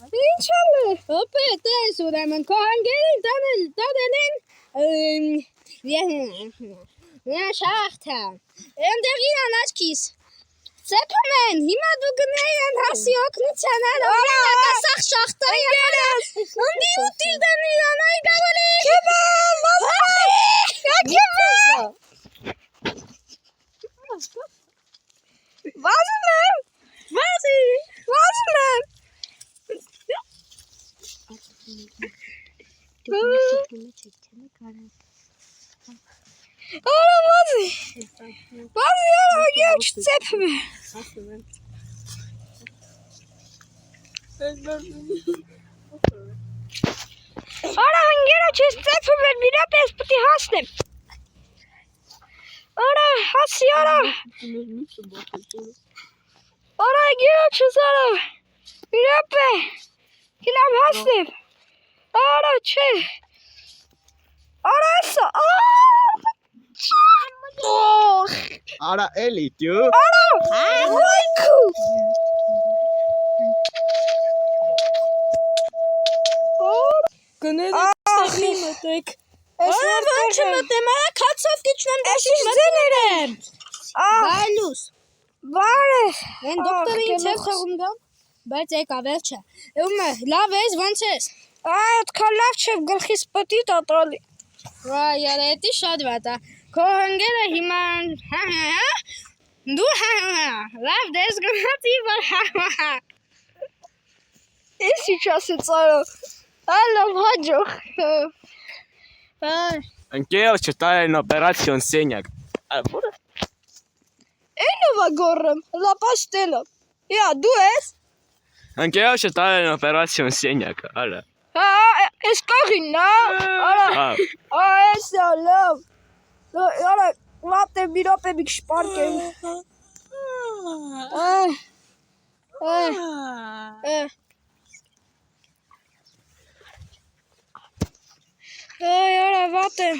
Ինչ ալը։ Հոպե, տես ուրեմն, քո հանգերին տանել են շախթա, ընդեղ իրան աչքիս, ծեպում են, հիմա դու գնեի են հասի օգնության ան, օրինակա սաղ շախտա եղարած, ընդի ուտիլ դան իրան այ գավոլի, Կեվա, Վազում եմ, Արա վազի, արա գեչ ծեպում է։ Արա հնգերա չես ծեպում էր, մի րոպե ես պտի հասնեմ։ Արա, հասի, արա։ Արա, գերա չես արա։ Մի րոպե, կինամ հասնեմ։ Արա, չէ։ Արա, էսա, Արա, էլի, դյու։ Արա, ոյքու։ գնել եք ստեղի մտեք, արա ման չմտեմ, արա կացով կիչնեմ դաշի մտներ եմ, բայլուս, Բարև, են դոկտորի ինչ է խողում գամ, բայց եկա վերջը, լավ ես, ոնց ես, այդ կա լավ չէ գլխիս պտի տատրալի։ Յարա էտի շատ վատ է, քո հնգերը հիմա դու լավ դես գնացի, որ Ես ինչ ասեց արա, լավ հաջող։ Ընկեր չտայեն օպերացիոն սենյակ։ Որը։ Էնով է գորրեմ, լապաշտելով։ Իա, դու ես։ Ընկեր չտայեն օպերացիոն սենյակ, արա։ Հա, ես կողին, նա, արա, ես է, լավ։ Արա, վատ է, մի ռոպե մի կշպարկ եմ։ Այ, արա, վատ եմ։